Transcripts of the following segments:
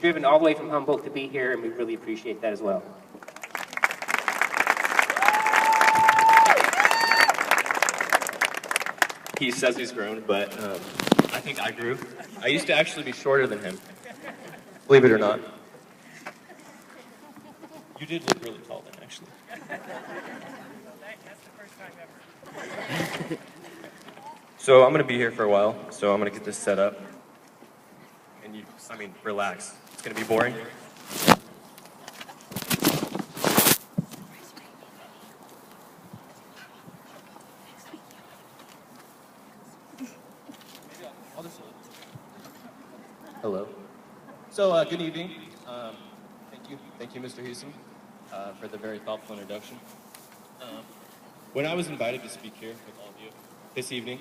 driven all the way from Humboldt to be here, and we really appreciate that as well. He says he's grown, but I think I grew. I used to actually be shorter than him, believe it or not. You did look really tall then, actually. That's the first time ever. So I'm going to be here for a while, so I'm going to get this set up. And you, I mean, relax. It's going to be boring. Hello. So, good evening. Thank you, Mr. Houston, for the very thoughtful introduction. When I was invited to speak here with all of you this evening,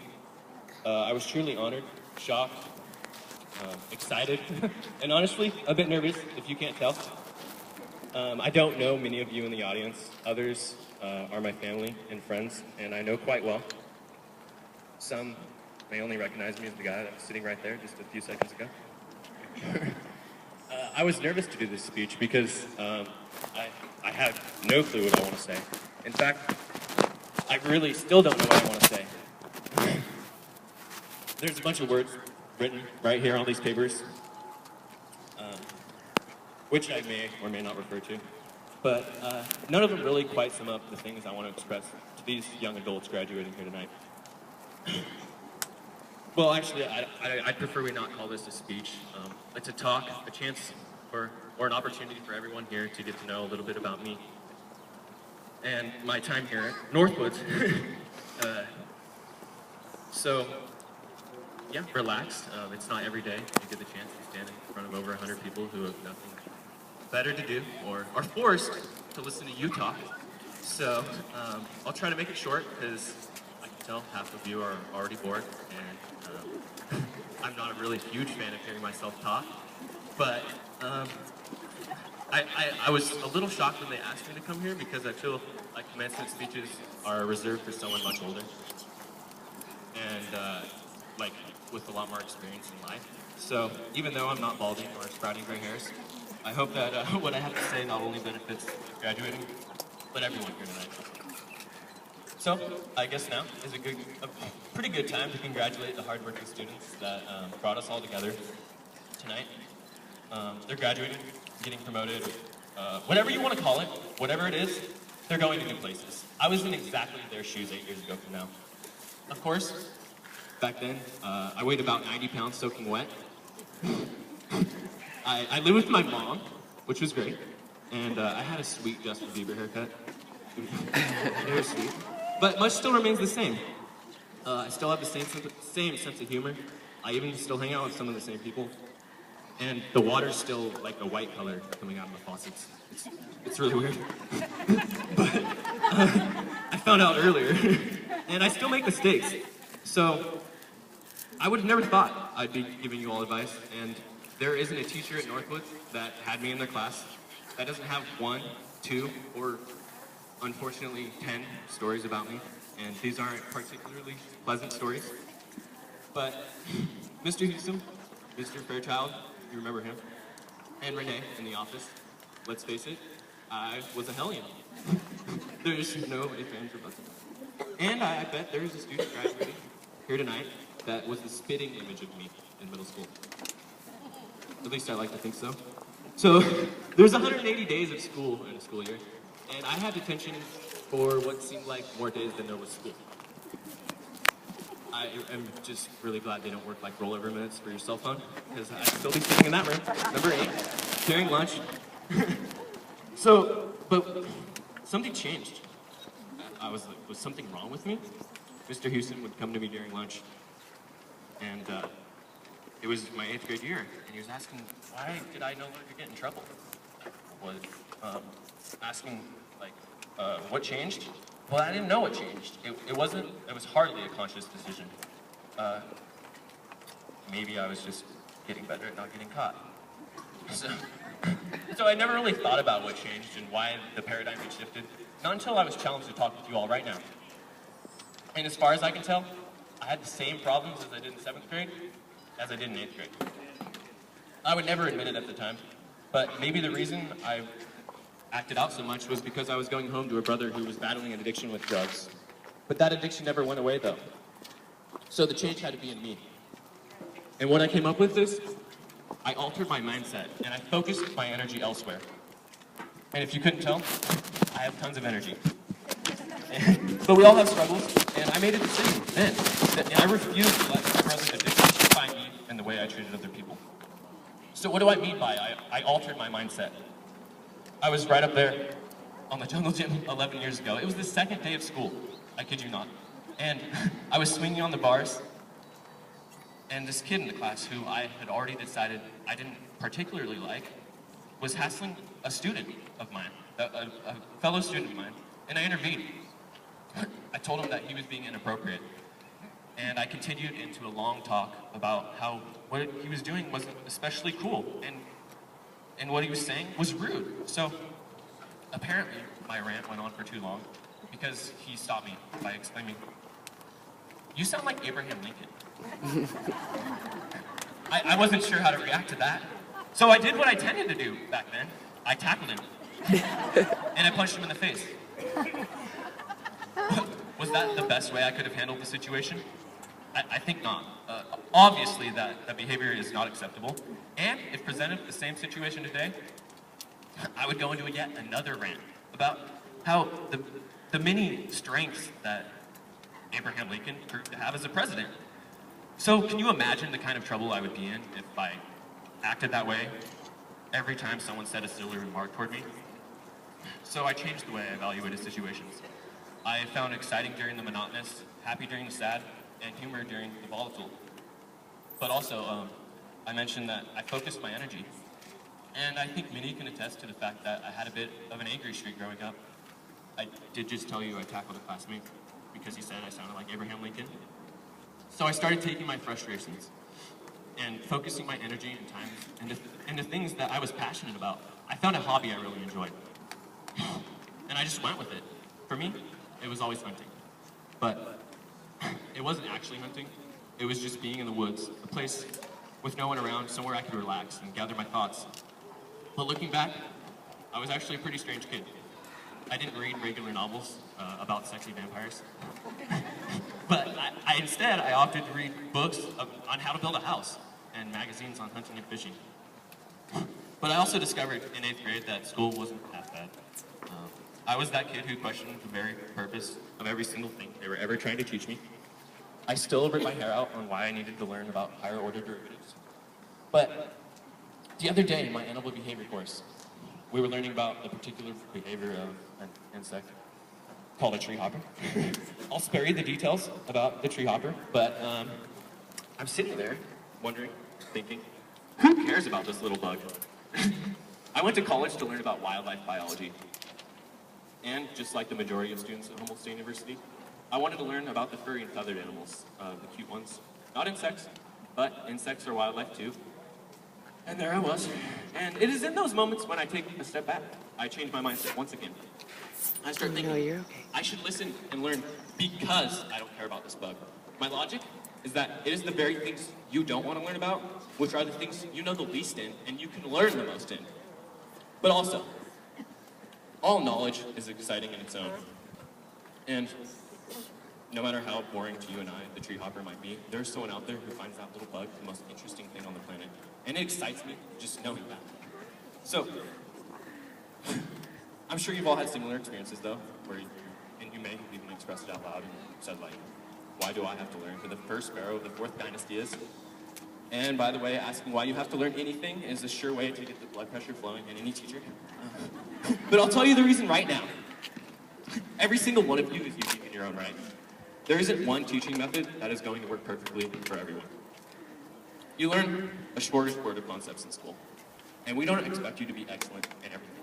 I was truly honored, shocked, excited, and honestly, a bit nervous, if you can't tell. I don't know many of you in the audience. Others are my family and friends, and I know quite well. Some may only recognize me as the guy that was sitting right there just a few seconds ago. I was nervous to do this speech because I have no clue what I want to say. In fact, I really still don't know what I want to say. There's a bunch of words written right here on these papers, which I may or may not refer to, but none of them really quite sum up the things I want to express to these young adults graduating here tonight. Well, actually, I'd prefer we not call this a speech. It's a talk, a chance or an opportunity for everyone here to get to know a little bit about me and my time here at Northwoods. So, yeah, relax. It's not every day you get the chance to stand in front of over 100 people who have nothing better to do or are forced to listen to you talk. So, I'll try to make it short because I can tell half of you are already bored, and I'm not a really huge fan of hearing myself talk, but I was a little shocked when they asked me to come here because I feel like commencement speeches are reserved for someone much older and like with a lot more experience in life. So even though I'm not balding or sprouting gray hairs, I hope that what I have to say not only benefits graduating, but everyone here tonight. So, I guess now is a pretty good time to congratulate the hardworking students that brought us all together tonight. They're graduating, getting promoted, whatever you want to call it, whatever it is, they're going to new places. I was in exactly their shoes 8 years ago from now. Of course, back then, I weighed about 90 pounds soaking wet. I lived with my mom, which was great, and I had a sweet Justin Bieber haircut. It was sweet. But much still remains the same. I still have the same sense of humor. I even still hang out with some of the same people. And the water's still like a white color coming out of the faucets. It's really weird. But I found out earlier, and I still make mistakes. So I would have never thought I'd be giving you all advice. And there isn't a teacher at Northwoods that had me in their class that doesn't have 1, 2, or unfortunately 10 stories about me, and these aren't particularly pleasant stories. But Mr. Houston, Mr. Fairchild, you remember him, and Renee in the office, let's face it, I was a hellion. There's no ifs, ands, or buts. And I bet there is a student graduating here tonight that was the spitting image of me in middle school. At least I like to think so. So there's 180 days of school in a school year. And I had detention for what seemed like more days than there was school. I am just really glad they don't work like rollover minutes for your cell phone, because I'd still be sitting in that room, number 8, carrying lunch. But something changed. Was something wrong with me? Mr. Houston would come to me during lunch, and it was my 8th grade year, and he was asking, why did I no longer get in trouble? Was asking, like, what changed? Well, I didn't know what changed. It was hardly a conscious decision. Maybe I was just getting better at not getting caught. So I never really thought about what changed and why the paradigm had shifted, not until I was challenged to talk with you all right now. And as far as I can tell, I had the same problems as I did in 7th grade as I did in 8th grade. I would never admit it at the time, but maybe the reason I acted out so much was because I was going home to a brother who was battling an addiction with drugs. But that addiction never went away though. So the change had to be in me. And what I came up with is, I altered my mindset and I focused my energy elsewhere. And if you couldn't tell, I have tons of energy. But we all have struggles, and I made a decision then that I refused to let my brother's addiction define me and the way I treated other people. So what do I mean by I altered my mindset? I was right up there on the jungle gym 11 years ago. It was the second day of school, I kid you not. And I was swinging on the bars, and this kid in the class who I had already decided I didn't particularly like was hassling a student of mine, a fellow student of mine, and I intervened. I told him that he was being inappropriate, and I continued into a long talk about how what he was doing wasn't especially cool, and what he was saying was rude. So apparently my rant went on for too long because he stopped me by exclaiming, "You sound like Abraham Lincoln." I wasn't sure how to react to that, so I did what I tended to do back then. I tackled him, and I punched him in the face. Was that the best way I could have handled the situation? I think not. Obviously, that behavior is not acceptable. And if presented the same situation today, I would go into yet another rant about how the many strengths that Abraham Lincoln proved to have as a president. So can you imagine the kind of trouble I would be in if I acted that way every time someone said a silly remark toward me? So I changed the way I evaluated situations. I found exciting during the monotonous, happy during the sad, and humor during the volatile. But also, I mentioned that I focused my energy. And I think many can attest to the fact that I had a bit of an angry streak growing up. I did just tell you I tackled a classmate because he said I sounded like Abraham Lincoln. So I started taking my frustrations and focusing my energy and time into things that I was passionate about. I found a hobby I really enjoyed. And I just went with it. For me, it was always hunting. But it wasn't actually hunting. It was just being in the woods, a place with no one around, somewhere I could relax and gather my thoughts. But looking back, I was actually a pretty strange kid. I didn't read regular novels about sexy vampires. But instead, I opted to read books on how to build a house and magazines on hunting and fishing. But I also discovered in 8th grade that school wasn't that bad. I was that kid who questioned the very purpose of every single thing they were ever trying to teach me. I still ripped my hair out on why I needed to learn about higher order derivatives. But the other day in my animal behavior course, we were learning about the particular behavior of an insect called a tree hopper. I'll spare you the details about the tree hopper, but I'm sitting there wondering, thinking, who cares about this little bug? I went to college to learn about wildlife biology. And just like the majority of students at Humboldt State University, I wanted to learn about the furry and feathered animals, the cute ones. Not insects, but insects are wildlife too. And there I was. And it is in those moments when I take a step back, I change my mindset once again. I start thinking, you're okay. I should listen and learn because I don't care about this bug. My logic is that it is the very things you don't want to learn about, which are the things you know the least in, and you can learn the most in. But also, all knowledge is exciting in its own. And no matter how boring to you and I the tree hopper might be, there's someone out there who finds that little bug the most interesting thing on the planet. And it excites me just knowing that. So, I'm sure you've all had similar experiences though, where you may have even expressed it out loud and said like, why do I have to learn who the first pharaoh of the 4th dynasty is? And by the way, asking why you have to learn anything is a sure way to get the blood pressure flowing in any teacher. But I'll tell you the reason right now. Every single one of you is unique in your own right. There isn't one teaching method that is going to work perfectly for everyone. You learn a smorgasbord of concepts in school, and we don't expect you to be excellent in everything.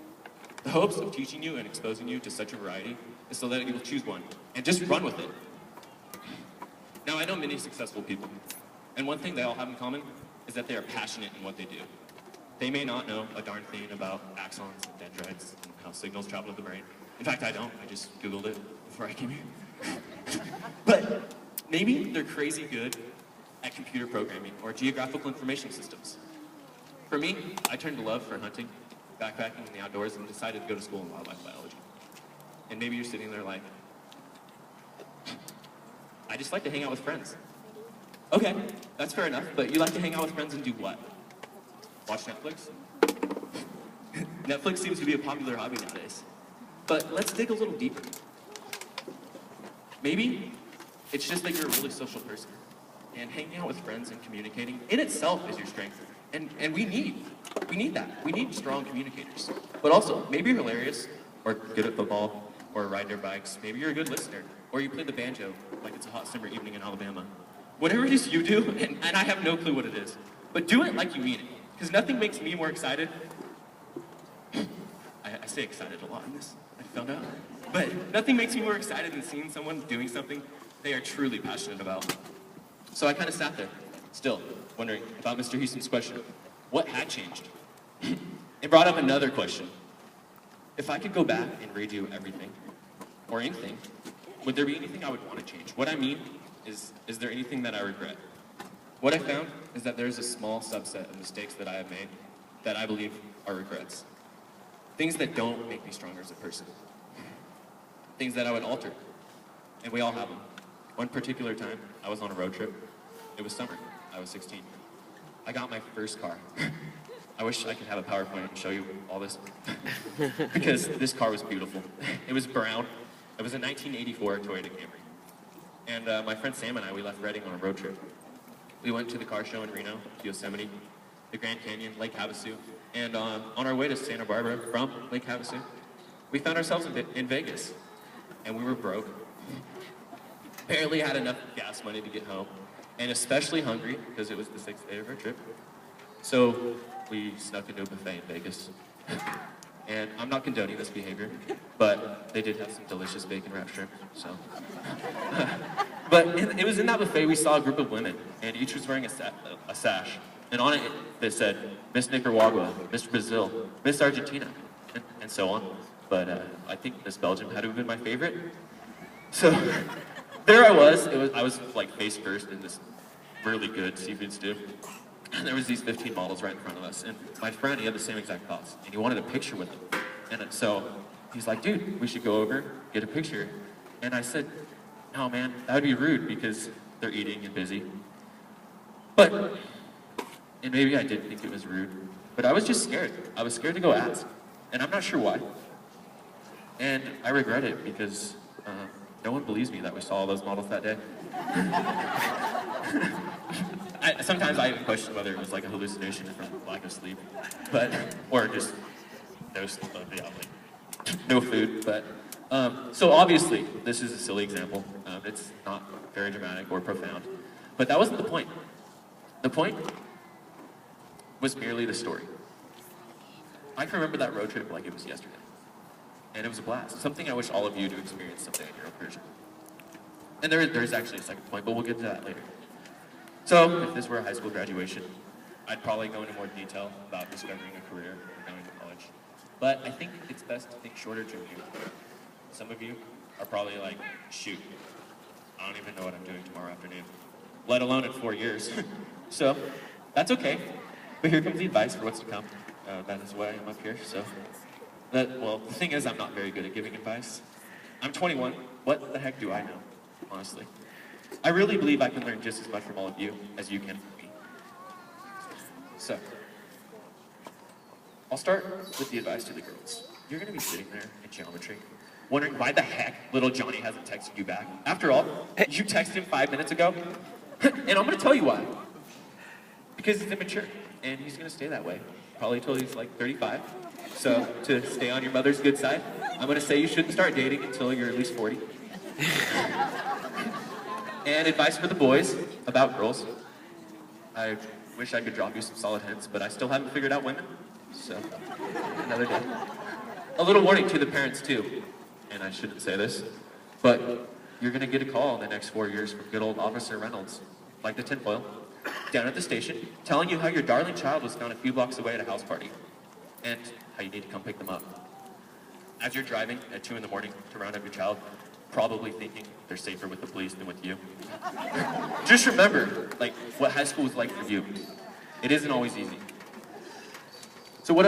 The hopes of teaching you and exposing you to such a variety is so that you will choose one and just run with it. Now, I know many successful people, and one thing they all have in common is that they are passionate in what they do. They may not know a darn thing about axons and dendrites and how signals travel to the brain. In fact, I don't. I just Googled it before I came here. But maybe they're crazy good at computer programming or geographical information systems. For me, I turned to love for hunting, backpacking in the outdoors, and decided to go to school in wildlife biology. And maybe you're sitting there like, I just like to hang out with friends. Okay, that's fair enough, but you like to hang out with friends and do what? Watch Netflix? Netflix seems to be a popular hobby nowadays. But let's dig a little deeper. Maybe it's just that you're a really social person. And hanging out with friends and communicating in itself is your strength. And we need that. We need strong communicators. But also, maybe you're hilarious, or good at football, or ride your bikes. Maybe you're a good listener, or you play the banjo like it's a hot summer evening in Alabama. Whatever it is you do, and I have no clue what it is, but do it like you mean it. Because nothing makes me more excited. I say excited a lot in this, I found out. But nothing makes me more excited than seeing someone doing something they are truly passionate about. So I kind of sat there, still, wondering about Mr. Houston's question. What had changed? It brought up another question. If I could go back and redo everything, or anything, would there be anything I would want to change? What I mean is there anything that I regret? What I found is that there's a small subset of mistakes that I have made that I believe are regrets. Things that don't make me stronger as a person. Things that I would alter. And we all have them. One particular time, I was on a road trip. It was summer. I was 16. I got my first car. I wish I could have a PowerPoint and show you all this. Because this car was beautiful. It was brown. It was a 1984 Toyota Camry. And my friend Sam and I, we left Reading on a road trip. We went to the car show in Reno, Yosemite, the Grand Canyon, Lake Havasu, and on our way to Santa Barbara from Lake Havasu, we found ourselves in Vegas, and we were broke. Barely had enough gas money to get home, and especially hungry because it was the 6th day of our trip. So we snuck into a buffet in Vegas. And I'm not condoning this behavior, but they did have some delicious bacon wrapped shrimp, so. But it was in that buffet we saw a group of women, and each was wearing a sash. And on it, they said, Miss Nicaragua, Miss Brazil, Miss Argentina, and so on. But I think Miss Belgium had to have been my favorite. So there I was like face first in this really good seafood stew. And there was these 15 models right in front of us. And my friend, he had the same exact thoughts. And he wanted a picture with them. And so he's like, dude, we should go over, get a picture. And I said, no, man, that would be rude because they're eating and busy. But, and maybe I did think it was rude, but I was just scared. I was scared to go ask. And I'm not sure why. And I regret it because no one believes me that we saw all those models that day. Sometimes I even question whether it was like a hallucination from lack of sleep, or just no food. But so obviously this is a silly example. It's not very dramatic or profound, but that wasn't the point. The point was merely the story. I can remember that road trip like it was yesterday, and it was a blast. Something I wish all of you to experience someday in your own version. And there is actually a second point, but we'll get to that later. So, if this were a high school graduation, I'd probably go into more detail about discovering a career or going to college. But I think it's best to think shorter term here. Some of you are probably like, shoot, I don't even know what I'm doing tomorrow afternoon, let alone in 4 years. So, that's okay. But here comes the advice for what's to come. That is why I'm up here. So, well, the thing is, I'm not very good at giving advice. I'm 21. What the heck do I know, honestly? I really believe I can learn just as much from all of you as you can from me. So, I'll start with the advice to the girls. You're going to be sitting there in geometry, wondering why the heck little Johnny hasn't texted you back. After all, you texted him 5 minutes ago, and I'm going to tell you why. Because he's immature, and he's going to stay that way, probably until he's like 35. So, to stay on your mother's good side, I'm going to say you shouldn't start dating until you're at least 40. And advice for the boys about girls. I wish I could drop you some solid hints, but I still haven't figured out women. So, another day. A little warning to the parents too, and I shouldn't say this, but you're gonna get a call in the next 4 years from good old Officer Reynolds, like the tinfoil, down at the station, telling you how your darling child was found a few blocks away at a house party, and how you need to come pick them up. As you're driving at 2 in the morning to round up your child, probably thinking they're safer with the police than with you. Just remember, like, what high school was like for you. It isn't always easy. So what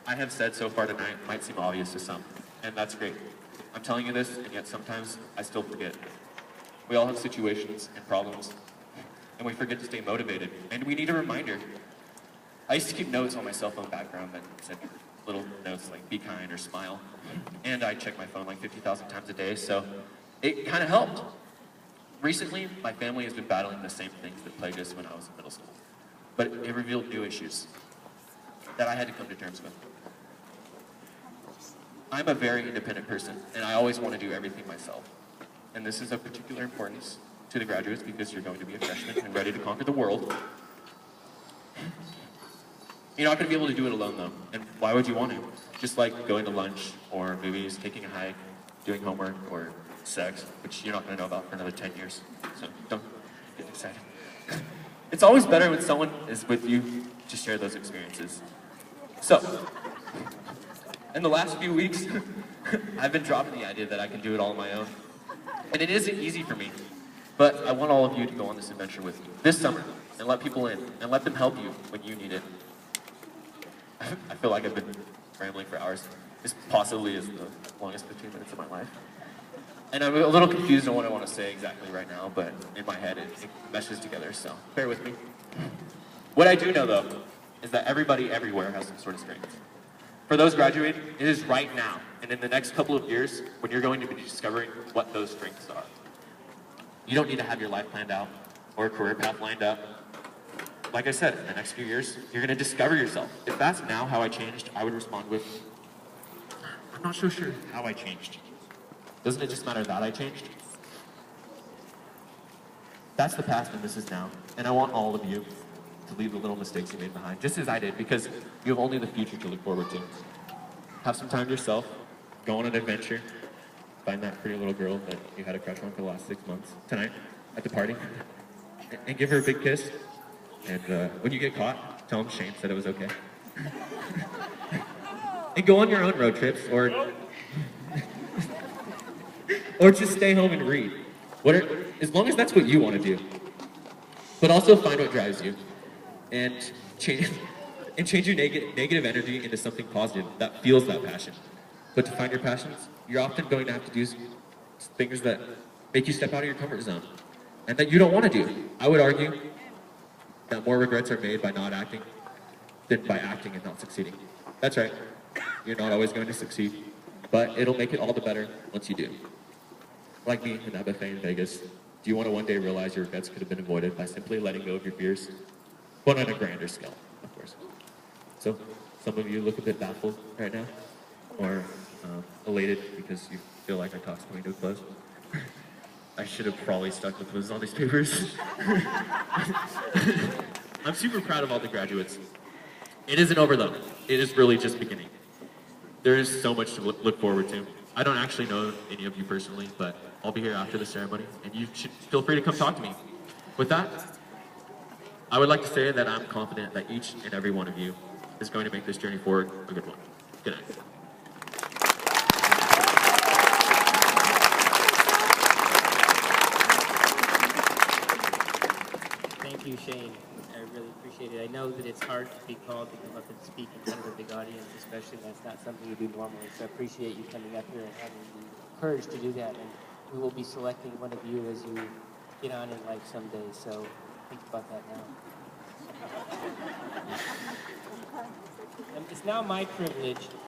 I have said so far tonight might seem obvious to some, and that's great. I'm telling you this, and yet sometimes I still forget. We all have situations and problems, and we forget to stay motivated, and we need a reminder. I used to keep notes on my cell phone background that said little notes like be kind or smile, and I check my phone like 50,000 times a day, so it kind of helped. Recently, my family has been battling the same things that plagued us when I was in middle school, but it revealed new issues that I had to come to terms with. I'm a very independent person, and I always want to do everything myself. And this is of particular importance to the graduates because you're going to be a freshman and ready to conquer the world. You're not going to be able to do it alone, though. And why would you want to? Just like going to lunch, or movies, taking a hike, doing homework, or sex, which you're not going to know about for another 10 years. So don't get excited. It's always better when someone is with you to share those experiences. So, in the last few weeks, I've been dropping the idea that I can do it all on my own. And it isn't easy for me, but I want all of you to go on this adventure with me this summer and let people in and let them help you when you need it. I feel like I've been rambling for hours. This possibly is the longest 15 minutes of my life. And I'm a little confused on what I want to say exactly right now, but in my head it meshes together, so bear with me. What I do know, though, is that everybody everywhere has some sort of strength. For those graduating, it is right now, and in the next couple of years, when you're going to be discovering what those strengths are. You don't need to have your life planned out or a career path lined up. Like I said, in the next few years, you're going to discover yourself. If that's now how I changed, I would respond with, I'm not so sure how I changed. Doesn't it just matter that I changed? That's the past and this is now, and I want all of you to leave the little mistakes you made behind, just as I did, because you have only the future to look forward to. Have some time to yourself, go on an adventure, find that pretty little girl that you had a crush on for the last 6 months, tonight, at the party, and give her a big kiss, and when you get caught, tell them Shane said it was okay. And go on your own road trips, or just stay home and read. As long as that's what you want to do. But also find what drives you. And change your negative energy into something positive that feels that passion. But to find your passions, you're often going to have to do things that make you step out of your comfort zone. And that you don't want to do. I would argue that more regrets are made by not acting than by acting and not succeeding. That's right. You're not always going to succeed. But it'll make it all the better once you do. Like me in that buffet in Vegas, do you want to one day realize your regrets could have been avoided by simply letting go of your fears? But on a grander scale, of course. So, some of you look a bit baffled right now, or elated because you feel like our talk's coming to a close. I should have probably stuck with what was on these papers. I'm super proud of all the graduates. It isn't over though. It is really just beginning. There is so much to look forward to. I don't actually know any of you personally, but I'll be here after the ceremony, and you should feel free to come talk to me. With that, I would like to say that I'm confident that each and every one of you is going to make this journey forward a good one. Good night. Thank you, Shane. I really appreciate it. I know that it's hard to be called to come up and speak in front of a big audience, especially when it's not something you do normally. So I appreciate you coming up here and having the courage to do that. And we will be selecting one of you as you get on in life someday. So think about that now. It's now my privilege